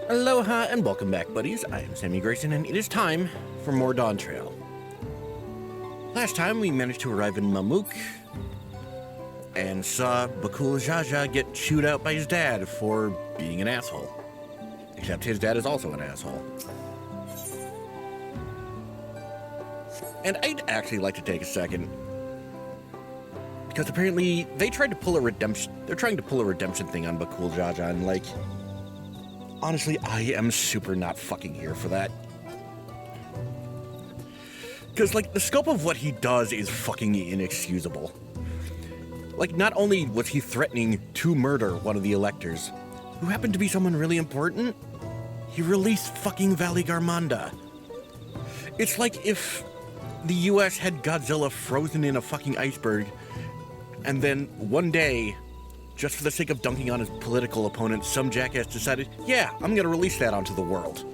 Aloha and welcome back, buddies. I am Sammy Grayson, and it is time for more Dawntrail. Last time we managed to arrive in Mamook and saw Bakul Jaja get chewed out by his dad for being an asshole. Except his dad is also an asshole. And I'd actually like to take a second, because apparently they're trying to pull a redemption thing on Bakul Jaja, and like, honestly, I am super not fucking here for that. Because, like, the scope of what he does is fucking inexcusable. Like, not only was he threatening to murder one of the electors, who happened to be someone really important, he released fucking Valley Garmanda. It's like if the US had Godzilla frozen in a fucking iceberg, and then one day, just for the sake of dunking on his political opponent, some jackass decided, yeah, I'm gonna release that onto the world.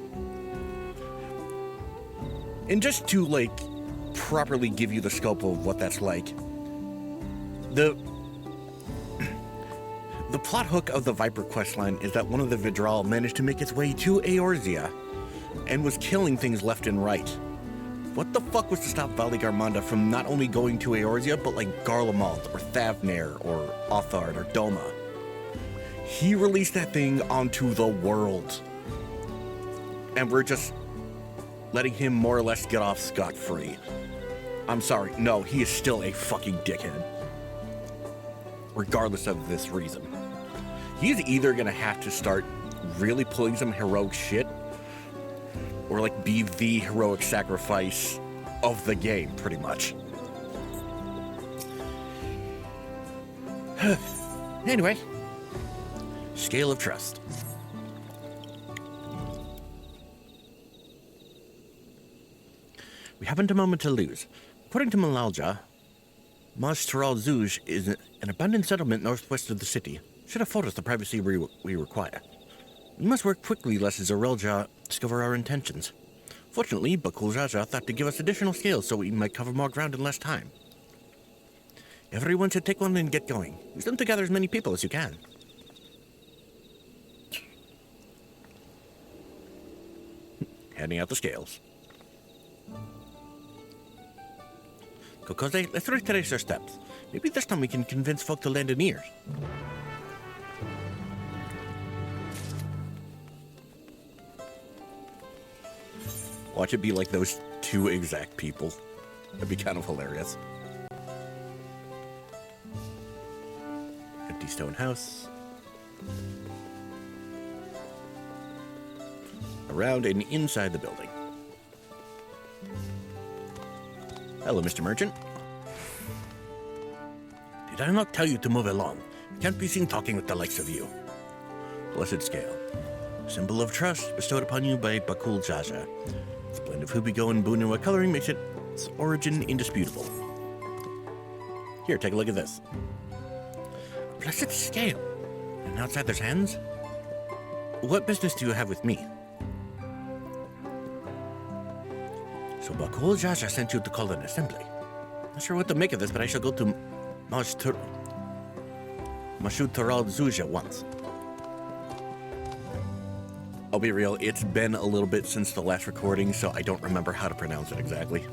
And just to, like, properly give you the scope of what that's like, the plot hook of the Viper questline is that one of the Vidral managed to make its way to Eorzea, and was killing things left and right. What the fuck was to stop Valley Garmanda from not only going to Eorzea, but like Garlemald, or Thavnair, or Othard, or Doma? He released that thing onto the world. And we're just letting him more or less get off scot-free. I'm sorry, no, he is still a fucking dickhead. Regardless of this reason. He's either gonna have to start really pulling some heroic shit, or like be the heroic sacrifice of the game, pretty much. Anyway, scale of trust. We haven't a moment to lose. According to Malalja, Maj Taral Zuj is an abandoned settlement northwest of the city. Should afford us the privacy we require. We must work quickly lest Zarelja discover our intentions. Fortunately, Bakul Jaja thought to give us additional scales so we might cover more ground in less time. Everyone should take one and get going. Use them to gather as many people as you can. Handing out the scales. Kokose, let's retrace our steps. Maybe this time we can convince folk to lend an ear. Watch it be like those two exact people. That'd be kind of hilarious. Empty stone house. Around and inside the building. Hello, Mr. Merchant. Did I not tell you to move along? You can't be seen talking with the likes of you. Blessed scale. Symbol of trust bestowed upon you by Bakul Jaja. Its blend of Hubigo and Bunua coloring makes its origin indisputable. Here, take a look at this. Blessed scale. An outsider's hands? What business do you have with me? So Bakul Jaja sent you to call an assembly. Not sure what to make of this, but I shall go to Mashu Taral Zuj at once. I'll be real, it's been a little bit since the last recording, so I don't remember how to pronounce it exactly.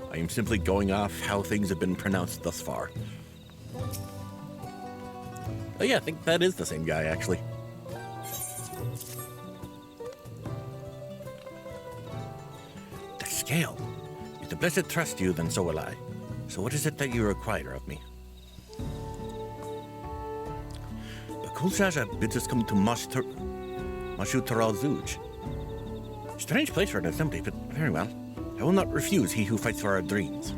I am simply going off how things have been pronounced thus far. Oh yeah, I think that is the same guy, actually. The scale. If the blessed trust you, then so will I. So what is it that you require of me? Jaja bids us come to Mashu Taral Zuj. Strange place for an assembly, but very well. I will not refuse he who fights for our dreams.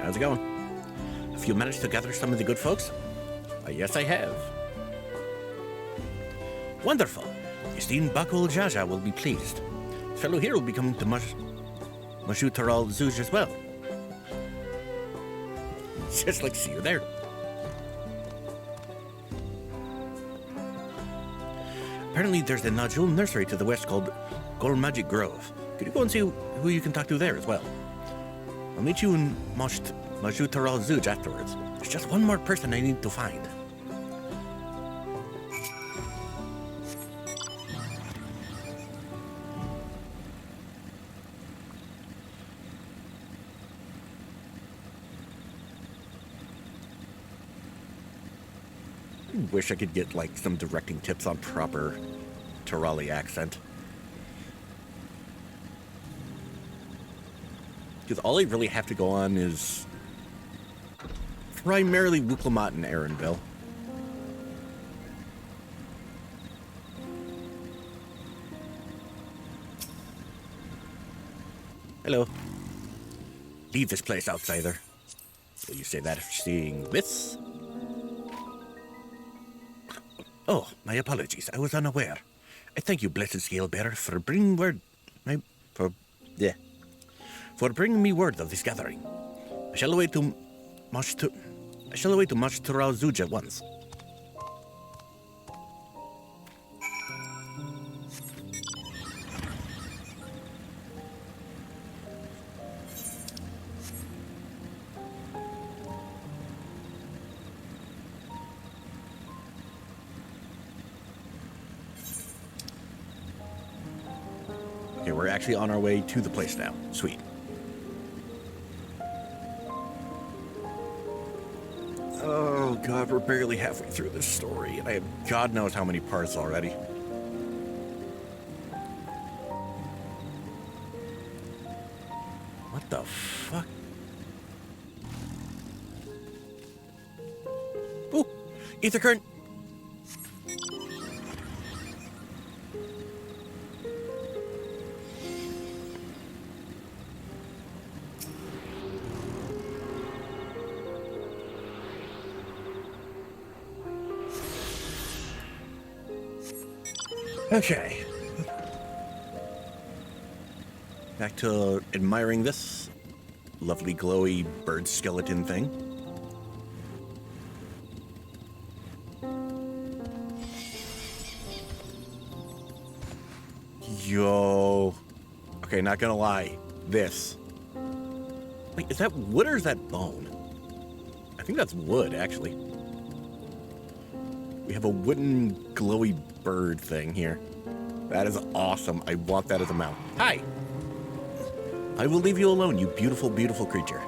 How's it going? Have you managed to gather some of the good folks? Yes, I have. Wonderful. Esteemed Bakul Jaja will be pleased. Fellow here will be coming to Mashu Taral Zuj as well. Just like to see you there. Apparently there's a nodule nursery to the west called Gold Magic Grove. Could you go and see who you can talk to there as well? I'll meet you in Majutaral Zuj afterwards. There's just one more person I need to find. Wish I could get like some directing tips on proper Terali accent. Because all I really have to go on is primarily Wuklamat and Aaronville. Hello. Leave this place, outsider. Will you say that after seeing this? Oh, my apologies. I was unaware. I thank you, blessed Scalebearer, for bringing me word of this gathering. I shall away to Majutaral Zuj at once. Okay, we're actually on our way to the place now. Sweet. Oh god, we're barely halfway through this story, and I have God knows how many parts already. What the fuck? Ooh! Ether current! Okay. Back to admiring this lovely glowy bird skeleton thing. Yo. Okay, not gonna lie. This. Wait, is that wood or is that bone? I think that's wood, actually. We have a wooden glowy bird thing here. That is awesome. I want that as a mount. Hi! I will leave you alone, you beautiful, beautiful creature.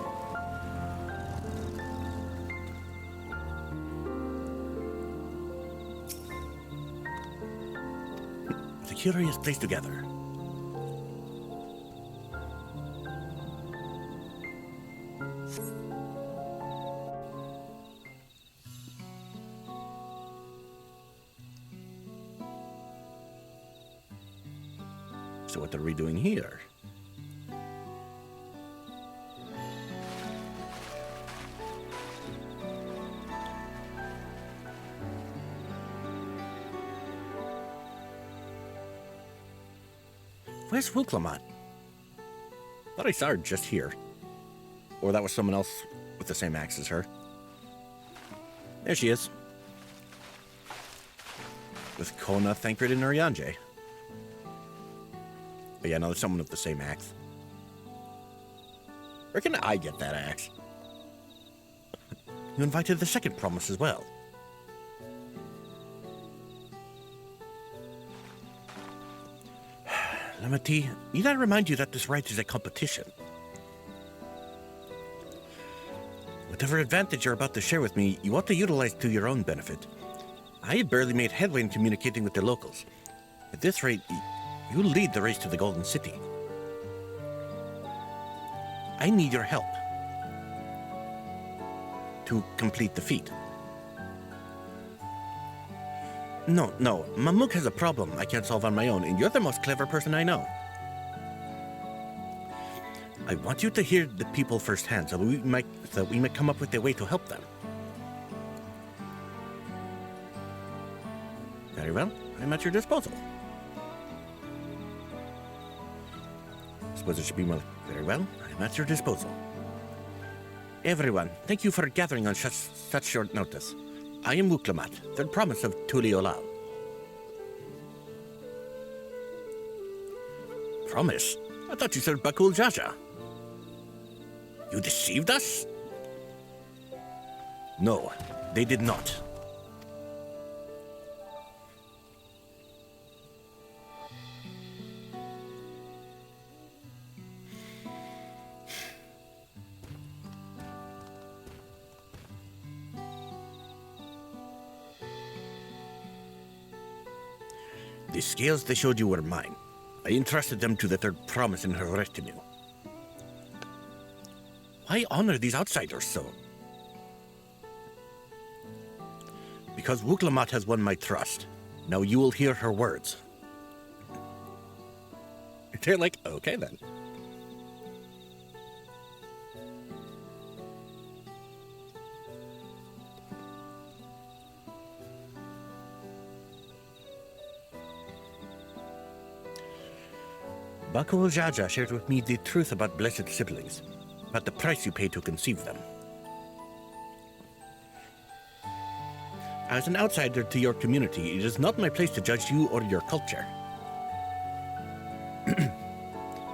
It's a curious place to gather. So what are we doing here? Where's Wuklamat? Thought I saw her just here. Or that was someone else with the same axe as her. There she is. With Kona, Thancred, and Urianje. But yeah, no, there's someone with the same axe. Where can I get that axe? You invited the second promise as well. Lamati, need I remind you that this rite is a competition? Whatever advantage you're about to share with me, you ought to utilize to your own benefit. I have barely made headway in communicating with the locals. At this rate, you'll lead the race to the Golden City. I need your help to complete the feat. No, Mamuk has a problem I can't solve on my own, and you're the most clever person I know. I want you to hear the people firsthand, so we might come up with a way to help them. Very well, I'm at your disposal. I suppose it should be more. Very well, I'm at your disposal. Everyone, thank you for gathering on such short notice. I am Wuklamat, third promise of Tuli Olal. Promise? I thought you said Bakul Jaja. You deceived us? No, they did not. The scales they showed you were mine. I entrusted them to the third promise in her retinue. Why honor these outsiders so? Because Wuklamat has won my trust. Now you will hear her words. They're like, okay then. Bakul Jaja shared with me the truth about blessed siblings, about the price you paid to conceive them. As an outsider to your community, it is not my place to judge you or your culture.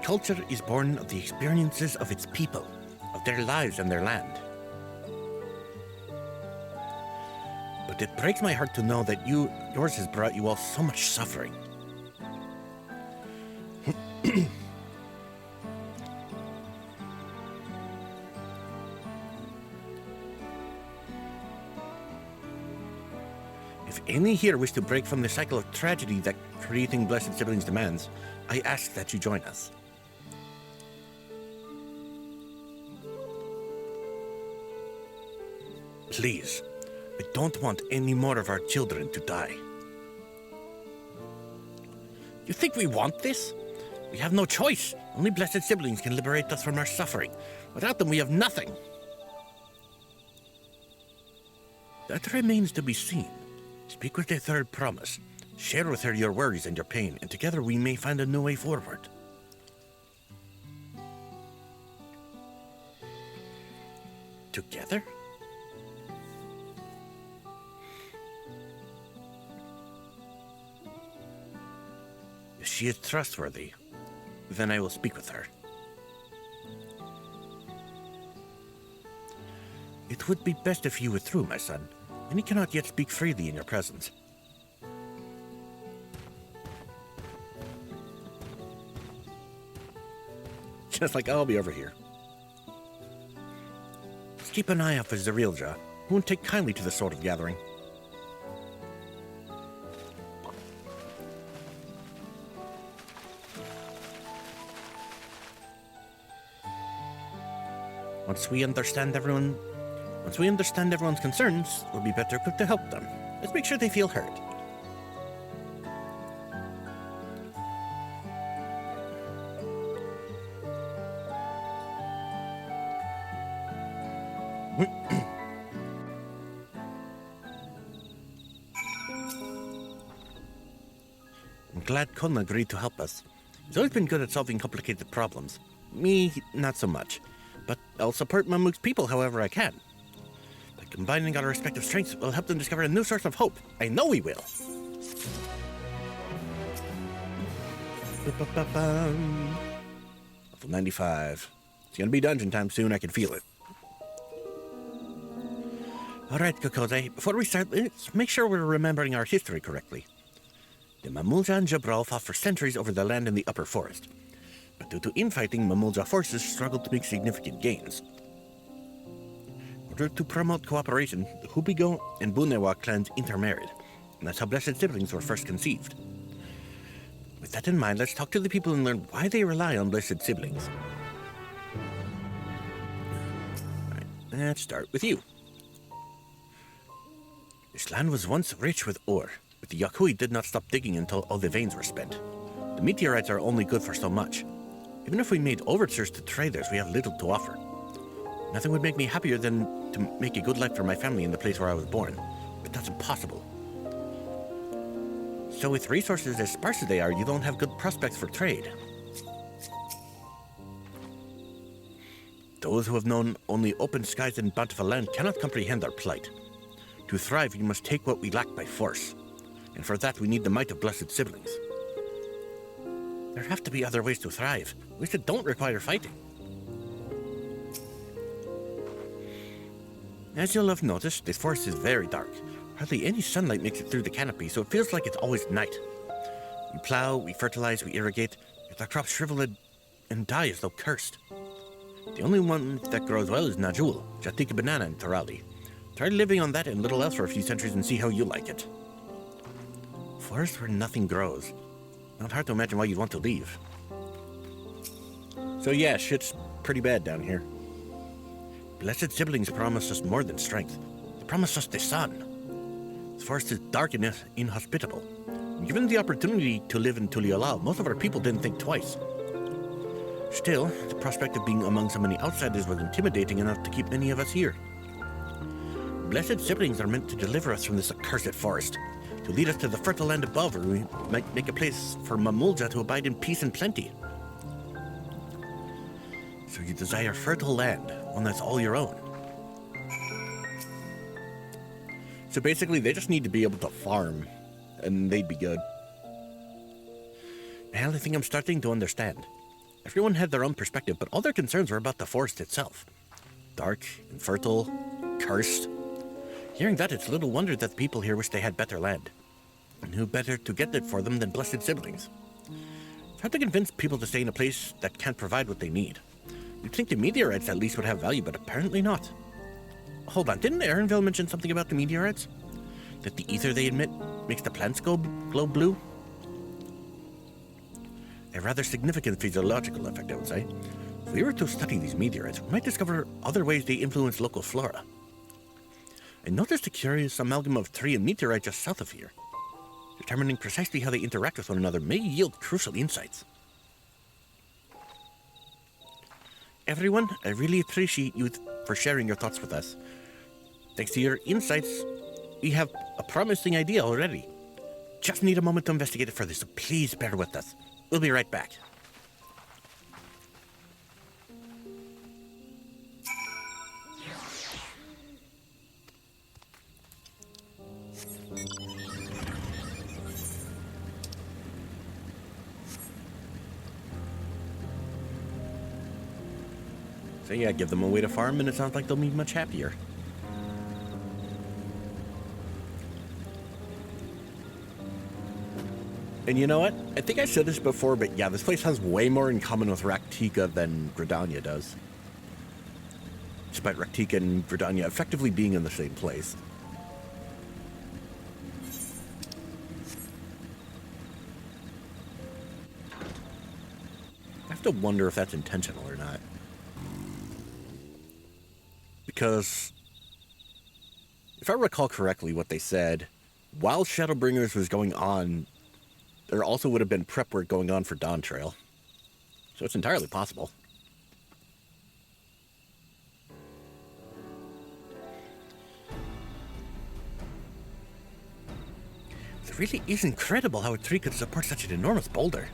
Culture is born of the experiences of its people, of their lives and their land. But it breaks my heart to know that yours has brought you all so much suffering. If any here wish to break from the cycle of tragedy that creating blessed siblings demands, I ask that you join us. Please, I don't want any more of our children to die. You think we want this? We have no choice. Only blessed siblings can liberate us from our suffering. Without them, we have nothing. That remains to be seen. Speak with the third promise. Share with her your worries and your pain, and together we may find a new way forward. Together? If she is trustworthy, then I will speak with her. It would be best if you withdrew, my son. And cannot yet speak freely in your presence. Just like I'll be over here. Just keep an eye out for Zerilja, who won't take kindly to the sort of gathering. Once we understand everyone's concerns, we'll be better equipped to help them. Let's make sure they feel heard. I'm glad Kun agreed to help us. He's always been good at solving complicated problems. Me, not so much. But I'll support Mamuk's people however I can. By combining our respective strengths, we'll help them discover a new source of hope. I know we will. Level 95. It's gonna be dungeon time soon, I can feel it. Alright, Kokose, before we start, let's make sure we're remembering our history correctly. The Mamulja and Jabral fought for centuries over the land in the upper forest. But due to infighting, Mamulja forces struggled to make significant gains. In order to promote cooperation, the Hubigo and Bunewa clans intermarried, and that's how blessed siblings were first conceived. With that in mind, let's talk to the people and learn why they rely on blessed siblings. Alright, let's start with you. This land was once rich with ore, but the Yakui did not stop digging until all the veins were spent. The meteorites are only good for so much. Even if we made overtures to traders, we have little to offer. Nothing would make me happier than to make a good life for my family in the place where I was born, but that's impossible. So with resources as sparse as they are, you don't have good prospects for trade. Those who have known only open skies and bountiful land cannot comprehend our plight. To thrive, we must take what we lack by force, and for that we need the might of blessed siblings. There have to be other ways to thrive, ways that don't require fighting. As you'll have noticed, this forest is very dark. Hardly any sunlight makes it through the canopy, so it feels like it's always night. We plow, we fertilize, we irrigate, yet our crops shrivel and die as though cursed. The only one that grows well is Najul, Jatika banana, and Tarali. Try living on that and little else for a few centuries and see how you like it. Forest where nothing grows. Not hard to imagine why you'd want to leave. So yeah, shit's pretty bad down here. Blessed siblings promised us more than strength. They promised us the sun. This forest is dark and inhospitable. And given the opportunity to live in Tuliolao, most of our people didn't think twice. Still, the prospect of being among so many outsiders was intimidating enough to keep many of us here. Blessed siblings are meant to deliver us from this accursed forest, to lead us to the fertile land above, where we might make a place for Mamulja to abide in peace and plenty. So you desire fertile land, one that's all your own. So basically, they just need to be able to farm, and they'd be good. Well, I think I'm starting to understand. Everyone had their own perspective, but all their concerns were about the forest itself. Dark, infertile, cursed. Hearing that, it's little wonder that the people here wish they had better land. And who better to get it for them than blessed siblings? It's hard to convince people to stay in a place that can't provide what they need. You'd think the meteorites at least would have value, but apparently not. Hold on, didn't Aaronville mention something about the meteorites? That the ether they emit makes the plants glow blue? A rather significant physiological effect, I would say. If we were to study these meteorites, we might discover other ways they influence local flora. I noticed a curious amalgam of tree and meteorite just south of here. Determining precisely how they interact with one another may yield crucial insights. Everyone, I really appreciate you for sharing your thoughts with us. Thanks to your insights, we have a promising idea already. Just need a moment to investigate it further, so please bear with us. We'll be right back. So yeah, give them a way to farm, and it sounds like they'll be much happier. And you know what? I think I said this before, but yeah, this place has way more in common with Raktika than Gridania does. Despite Raktika and Gridania effectively being in the same place. I have to wonder if that's intentional or not. Because, if I recall correctly what they said, while Shadowbringers was going on, there also would have been prep work going on for Dawntrail. So it's entirely possible. It really is incredible how a tree could support such an enormous boulder.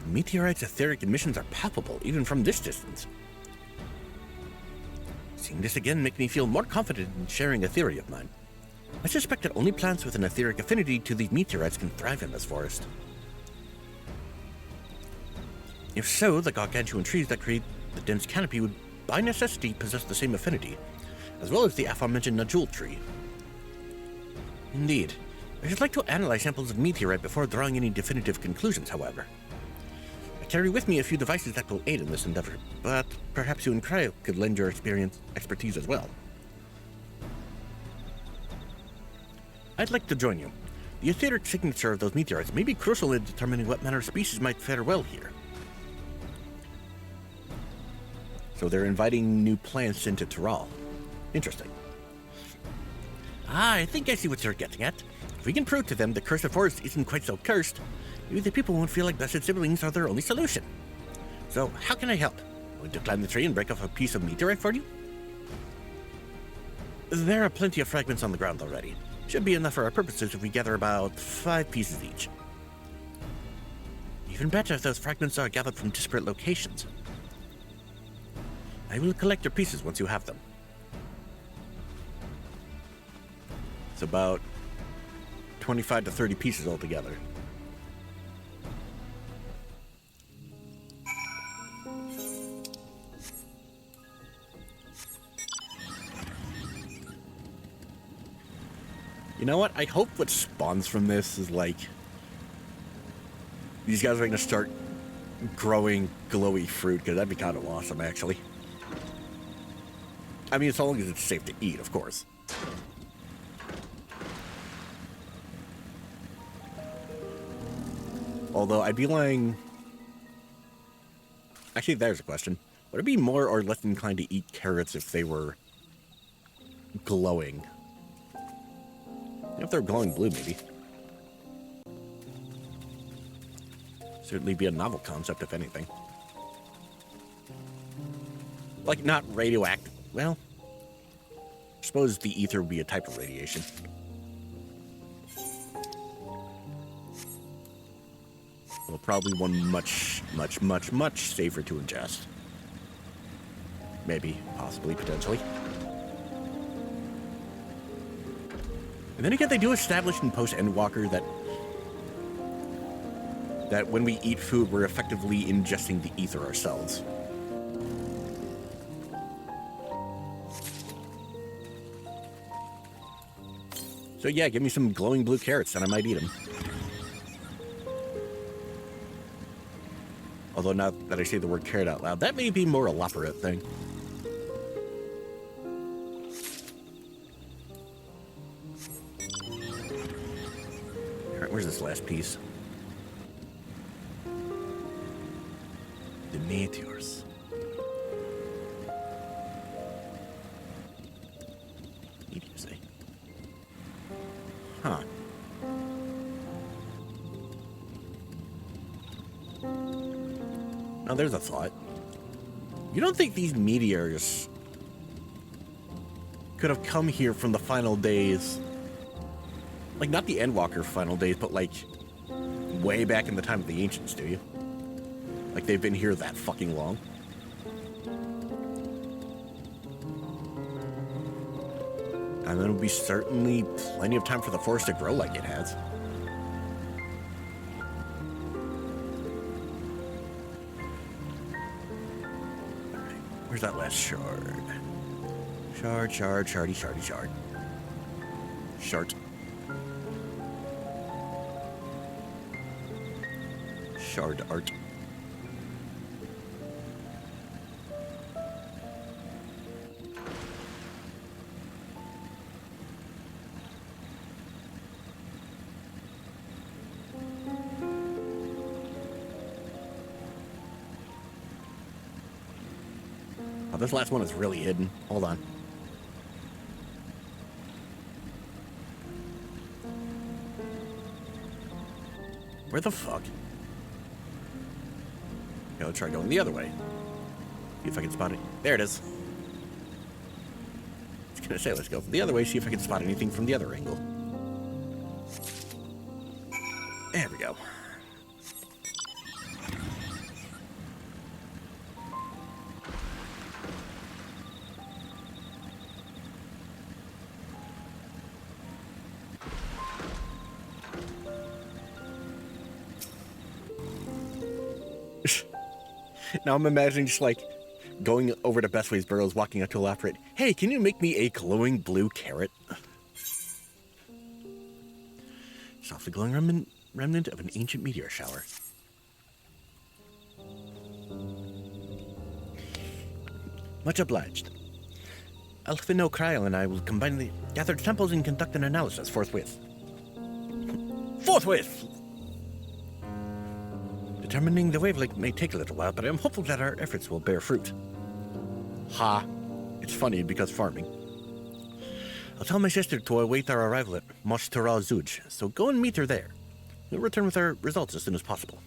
The meteorite's etheric emissions are palpable, even from this distance. Seeing this again makes me feel more confident in sharing a theory of mine. I suspect that only plants with an etheric affinity to these meteorites can thrive in this forest. If so, the gargantuan trees that create the dense canopy would by necessity possess the same affinity, as well as the aforementioned Najul tree. Indeed. I should like to analyze samples of meteorite before drawing any definitive conclusions, however. I carry with me a few devices that will aid in this endeavor, but perhaps you and Cryo could lend your expertise as well. I'd like to join you. The etheric signature of those meteorites may be crucial in determining what manner of species might fare well here. So they're inviting new plants into Tyrol. Interesting. I think I see what you're getting at. If we can prove to them the cursed forest isn't quite so cursed, maybe the people won't feel like blessed siblings are their only solution. So, how can I help? Want to climb the tree and break off a piece of meteorite for you? There are plenty of fragments on the ground already. Should be enough for our purposes if we gather about 5 pieces each. Even better if those fragments are gathered from disparate locations. I will collect your pieces once you have them. It's about 25 to 30 pieces altogether. You know what? I hope what spawns from this is like... these guys are going to start growing glowy fruit, because that'd be kind of awesome, actually. I mean, as long as it's safe to eat, of course. Although, I'd be lying... Actually, there's a question. Would I be more or less inclined to eat carrots if they were glowing? If they're glowing blue, maybe. Certainly be a novel concept, if anything. Like, not radioactive. Well, I suppose the ether would be a type of radiation. Well, probably one much, much, much, much safer to ingest. Maybe, possibly, potentially. And then again, they do establish in post-Endwalker that when we eat food, we're effectively ingesting the ether ourselves. So yeah, give me some glowing blue carrots and I might eat them. Although now that I say the word carrot out loud, that may be more a elaborate thing. Alright, where's this last piece? The meteors. Meteors, eh? Huh. Now there's a thought. You don't think these meteors could have come here from the final days? Like, not the Endwalker final days, but like way back in the time of the Ancients, do you? Like they've been here that fucking long? And then it'll be certainly plenty of time for the forest to grow like it has. Alright, where's that last shard? Shardy. Shart. Shard art. Oh, this last one is really hidden. Hold on. Where the fuck? Okay, let's try going the other way. See if I can spot it. There it is. I was gonna say, let's go the other way, see if I can spot anything from the other angle. There we go. Now I'm imagining just like going over to Bestway's Burrows, walking up to elaborate. Hey, can you make me a glowing blue carrot? Softly glowing remnant of an ancient meteor shower. Much obliged. Elfino Kryl and I will combine the gathered samples and conduct an analysis forthwith. Forthwith! Determining the wavelength may take a little while, but I'm hopeful that our efforts will bear fruit. Ha. It's funny because farming. I'll tell my sister to await our arrival at Moshtaral Zuj, so go and meet her there. We'll return with our results as soon as possible.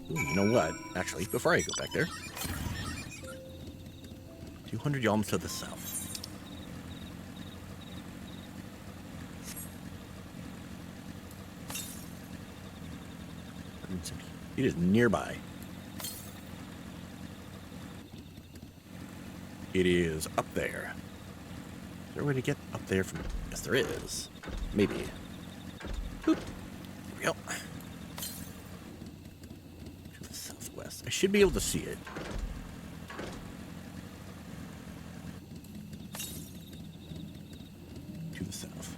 Ooh, you know what? Actually, before I go back there, 200 yalms to the south. It is nearby. It is up there. Is there a way to get up there from... Yes, there is. Maybe. Boop. There we go. To the southwest. I should be able to see it. the south.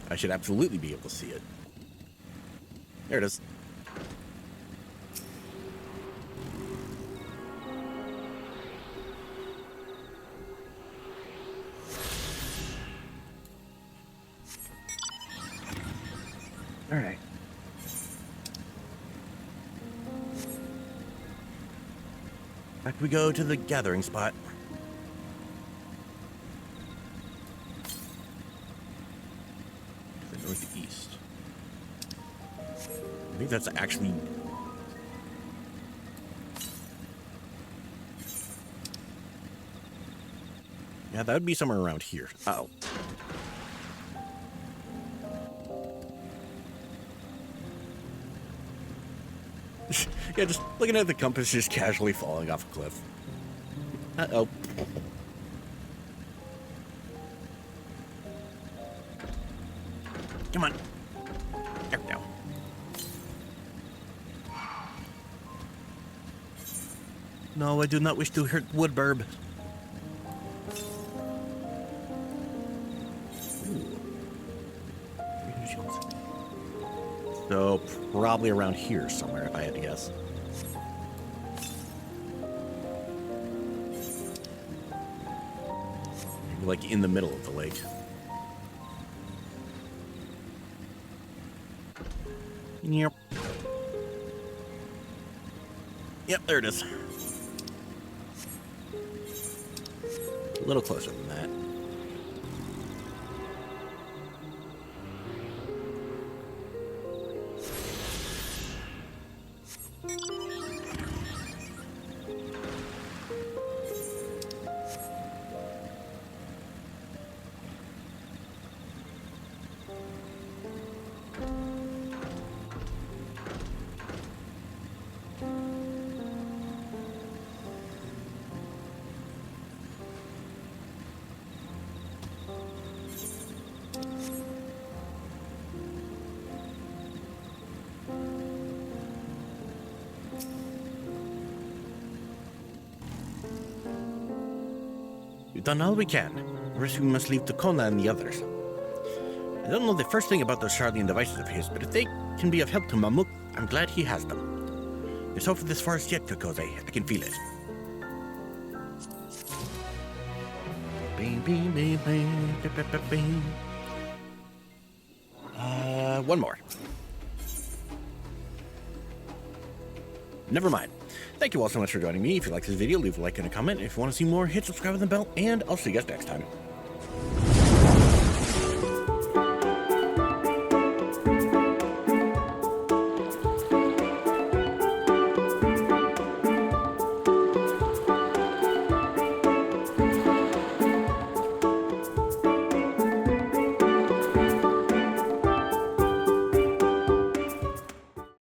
I should absolutely be able to see it. There it is. All right. Back we go to the gathering spot. The northeast. I think that's actually... Yeah, that would be somewhere around here. Uh-oh. Yeah, just looking at the compass just casually falling off a cliff. Uh-oh. Come on. There we go. No, I do not wish to hurt Woodburb. So, probably around here somewhere, if I had to guess. Maybe like in the middle of the lake. Yep. Yep, there it is. A little closer than that. We've done all we can. The rest we must leave to Kona and the others. I don't know the first thing about those Charlian devices of his, but if they can be of help to Mamuk, I'm glad he has them. There's hope for this forest yet, Kokose. I can feel it. One more. Never mind. Thank you all so much for joining me. If you like this video, leave a like and a comment. If you want to see more, hit subscribe and the bell, and I'll see you guys next time.